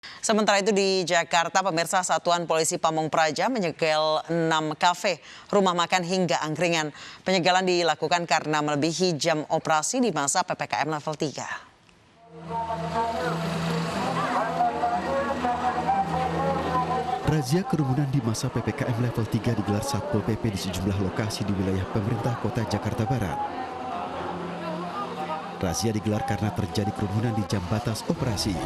Sementara itu di Jakarta, pemirsa, Satuan Polisi Pamung Praja menyegel 6 kafe, rumah makan hingga angkringan. Penyegelan dilakukan karena melebihi jam operasi di masa PPKM level 3. Razia kerumunan di masa PPKM level 3 digelar Satpol PP di sejumlah lokasi di wilayah pemerintah kota Jakarta Barat. Razia digelar karena terjadi kerumunan di jam batas operasi.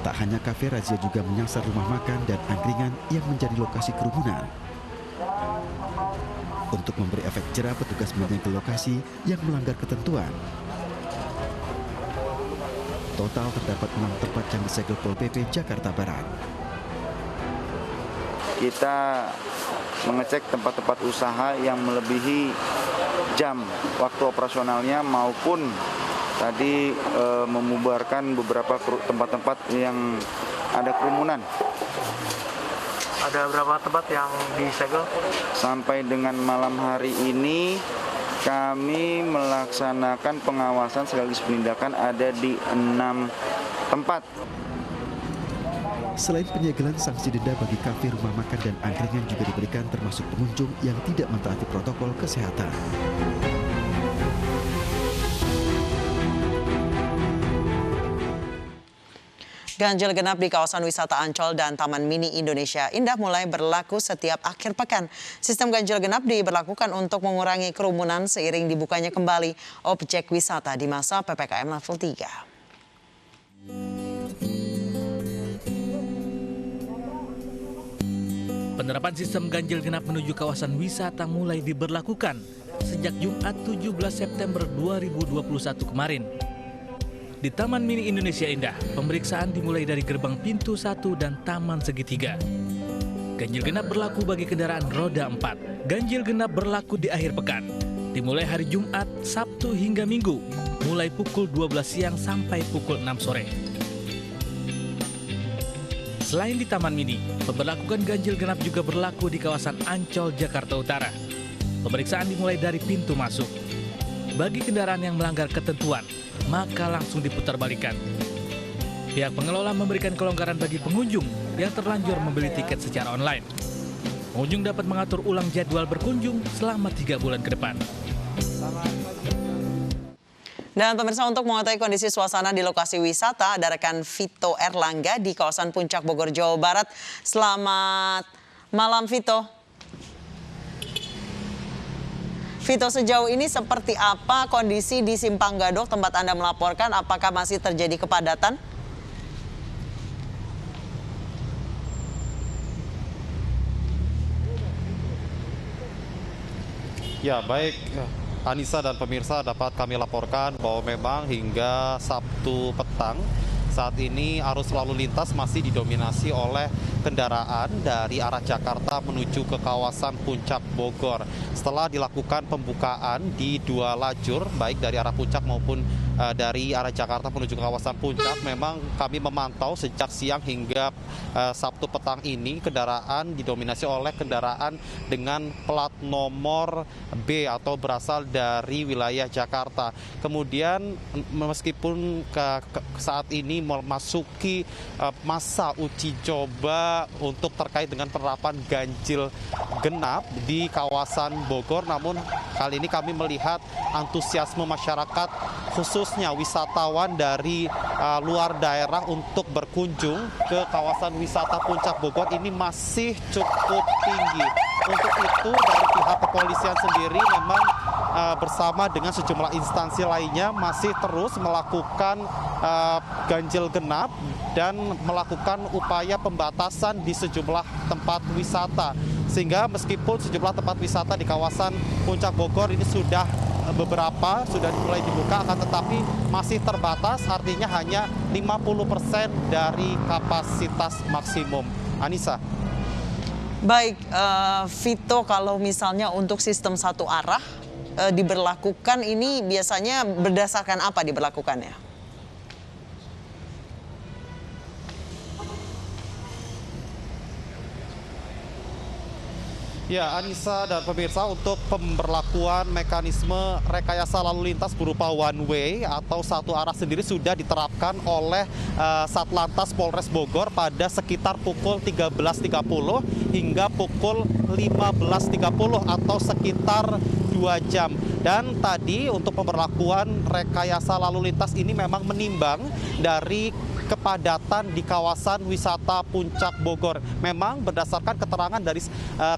Tak hanya kafe, razia juga menyasar rumah makan dan angkringan yang menjadi lokasi kerumunan. Untuk memberi efek jera, petugas menyegel lokasi yang melanggar ketentuan. Total terdapat 6 tempat yang disegel Pol PP Jakarta Barat. Kita mengecek tempat-tempat usaha yang melebihi jam waktu operasionalnya maupun tadi membubarkan beberapa tempat-tempat yang ada kerumunan. Ada berapa tempat yang disegel? Sampai dengan malam hari ini kami melaksanakan pengawasan sekaligus penindakan ada di 6 tempat. Selain penyegelan, sanksi denda bagi kafe, rumah makan dan angkringan juga diberikan termasuk pengunjung yang tidak mentaati protokol kesehatan. Ganjil genap di kawasan wisata Ancol dan Taman Mini Indonesia Indah mulai berlaku setiap akhir pekan. Sistem ganjil genap diberlakukan untuk mengurangi kerumunan seiring dibukanya kembali objek wisata di masa PPKM level 3. Penerapan sistem ganjil genap menuju kawasan wisata mulai diberlakukan sejak Jumat 17 September 2021 kemarin. Di Taman Mini Indonesia Indah, pemeriksaan dimulai dari gerbang pintu 1 dan taman segitiga. Ganjil genap berlaku bagi kendaraan roda 4. Ganjil genap berlaku di akhir pekan, dimulai hari Jumat, Sabtu hingga Minggu, mulai pukul 12 siang sampai pukul 6 sore. Selain di Taman Mini, pemberlakuan ganjil genap juga berlaku di kawasan Ancol, Jakarta Utara. Pemeriksaan dimulai dari pintu masuk. Bagi kendaraan yang melanggar ketentuan, maka langsung diputarbalikkan. Pihak pengelola memberikan kelonggaran bagi pengunjung yang terlanjur membeli tiket secara online. Pengunjung dapat mengatur ulang jadwal berkunjung selama 3 bulan ke depan. Dan pemirsa, untuk mengetahui kondisi suasana di lokasi wisata, ada rekan Vito Erlangga di kawasan Puncak Bogor, Jawa Barat. Selamat malam, Vito. Vito, sejauh ini seperti apa kondisi di Simpang Gadok tempat Anda melaporkan? Apakah masih terjadi kepadatan? Ya, baik Anissa dan pemirsa, dapat kami laporkan bahwa memang hingga Sabtu petang saat ini arus lalu lintas masih didominasi oleh kendaraan dari arah Jakarta menuju ke kawasan Puncak Bogor. Setelah dilakukan pembukaan di 2 lajur, baik dari arah Puncak maupun dari arah Jakarta menuju ke kawasan Puncak, memang kami memantau sejak siang hingga Sabtu petang ini kendaraan didominasi oleh kendaraan dengan plat nomor B atau berasal dari wilayah Jakarta. Kemudian meskipun saat ini memasuki masa uji coba untuk terkait dengan penerapan ganjil genap di kawasan Bogor, namun kali ini kami melihat antusiasme masyarakat khususnya wisatawan dari luar daerah untuk berkunjung ke kawasan wisata Puncak Bogor ini masih cukup tinggi. Untuk itu dari pihak kepolisian sendiri memang bersama dengan sejumlah instansi lainnya masih terus melakukan ganjil genap dan melakukan upaya pembatasan di sejumlah tempat wisata. Sehingga meskipun sejumlah tempat wisata di kawasan Puncak Bogor ini sudah mulai dibuka, akan tetapi masih terbatas, artinya hanya 50% dari kapasitas maksimum. Anissa. Baik, Vito, kalau misalnya untuk sistem satu arah diberlakukan, ini biasanya berdasarkan apa diberlakukannya? Ya, Anissa dan pemirsa, untuk pemberlakuan mekanisme rekayasa lalu lintas berupa one way atau satu arah sendiri sudah diterapkan oleh Satlantas Polres Bogor pada sekitar pukul 13.30 hingga pukul 15.30 atau sekitar 2 jam. Dan tadi untuk pemberlakuan rekayasa lalu lintas ini memang menimbang dari kepadatan di kawasan wisata Puncak Bogor. Memang berdasarkan keterangan dari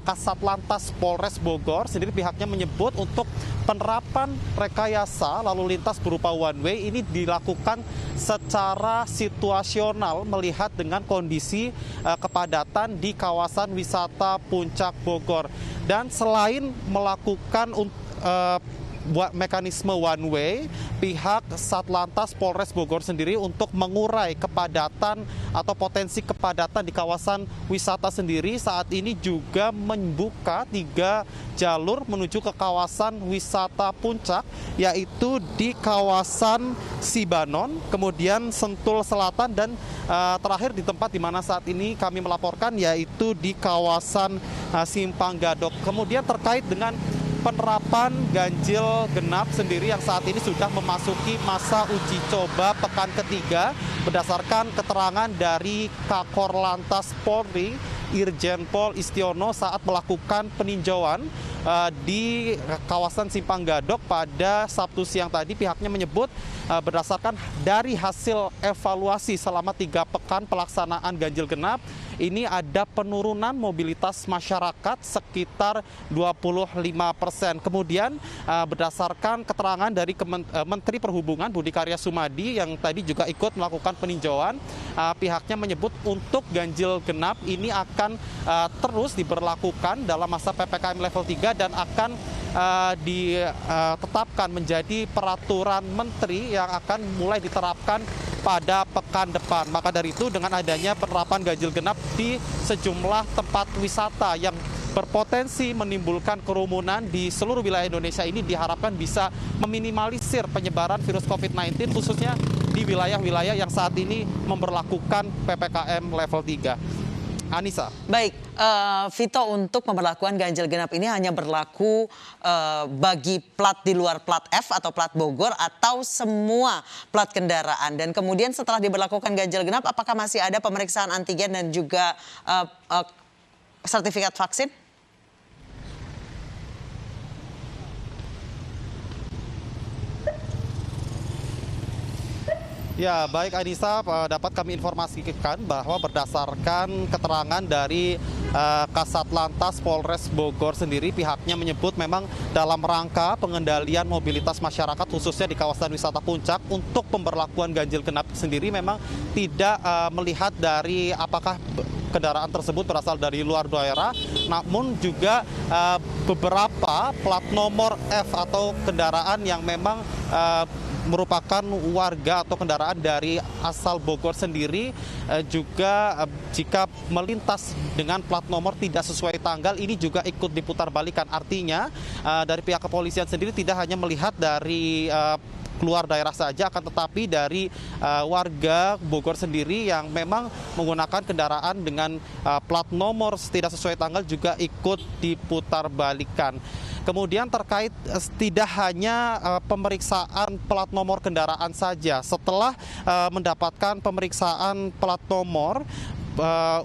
Kasat Lantas Polres Bogor sendiri, pihaknya menyebut untuk penerapan rekayasa lalu lintas berupa one way ini dilakukan secara situasional melihat dengan kondisi kepadatan di kawasan wisata Puncak Bogor. Dan selain melakukan mekanisme one way, pihak Satlantas Polres Bogor sendiri untuk mengurai kepadatan atau potensi kepadatan di kawasan wisata sendiri saat ini juga membuka 3 jalur menuju ke kawasan wisata Puncak, yaitu di kawasan Sibanon, kemudian Sentul Selatan, dan terakhir di tempat di mana saat ini kami melaporkan yaitu di kawasan Simpang Gadok. Kemudian terkait dengan penerapan ganjil genap sendiri yang saat ini sudah memasuki masa uji coba pekan ketiga, berdasarkan keterangan dari Kakor Lantas Polri Irjen Pol Istiono saat melakukan peninjauan di kawasan Simpang Gadok pada Sabtu siang tadi. Pihaknya menyebut berdasarkan dari hasil evaluasi selama 3 pekan pelaksanaan ganjil genap, ini ada penurunan mobilitas masyarakat sekitar 25%. Kemudian berdasarkan keterangan dari Menteri Perhubungan Budi Karya Sumadi yang tadi juga ikut melakukan peninjauan, pihaknya menyebut untuk ganjil genap ini akan terus diberlakukan dalam masa PPKM level 3 dan akan ditetapkan menjadi peraturan menteri yang akan mulai diterapkan pada pekan depan. Maka dari itu, dengan adanya penerapan ganjil genap di sejumlah tempat wisata yang berpotensi menimbulkan kerumunan di seluruh wilayah Indonesia ini diharapkan bisa meminimalisir penyebaran virus COVID-19 khususnya di wilayah-wilayah yang saat ini memberlakukan PPKM level 3. Anissa. Baik, Vito, untuk pemberlakuan ganjil genap ini hanya berlaku bagi plat di luar plat F atau plat Bogor atau semua plat kendaraan. Dan kemudian setelah diberlakukan ganjil genap, apakah masih ada pemeriksaan antigen dan juga sertifikat vaksin? Ya, baik Anissa, dapat kami informasikan bahwa berdasarkan keterangan dari Kasat Lantas Polres Bogor sendiri, pihaknya menyebut memang dalam rangka pengendalian mobilitas masyarakat khususnya di kawasan wisata Puncak, untuk pemberlakuan ganjil genap sendiri memang tidak melihat dari apakah kendaraan tersebut berasal dari luar daerah, namun juga beberapa plat nomor F atau kendaraan yang memang merupakan warga atau kendaraan dari asal Bogor sendiri juga jika melintas dengan plat nomor tidak sesuai tanggal ini juga ikut diputar balikan. Artinya dari pihak kepolisian sendiri tidak hanya melihat dari keluar daerah saja, akan tetapi dari warga Bogor sendiri yang memang menggunakan kendaraan dengan plat nomor tidak sesuai tanggal juga ikut diputar balikan. Kemudian terkait tidak hanya pemeriksaan plat nomor kendaraan saja, setelah mendapatkan pemeriksaan plat nomor,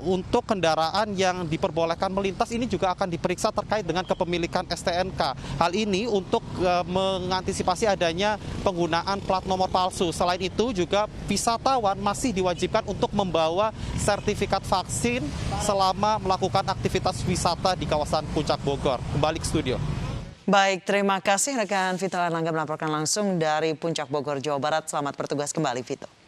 untuk kendaraan yang diperbolehkan melintas ini juga akan diperiksa terkait dengan kepemilikan STNK. Hal ini untuk mengantisipasi adanya penggunaan plat nomor palsu. Selain itu juga wisatawan masih diwajibkan untuk membawa sertifikat vaksin selama melakukan aktivitas wisata di kawasan Puncak Bogor. Kembali ke studio. Baik, terima kasih rekan Vito Erlangga melaporkan langsung dari Puncak Bogor, Jawa Barat. Selamat bertugas kembali, Vito.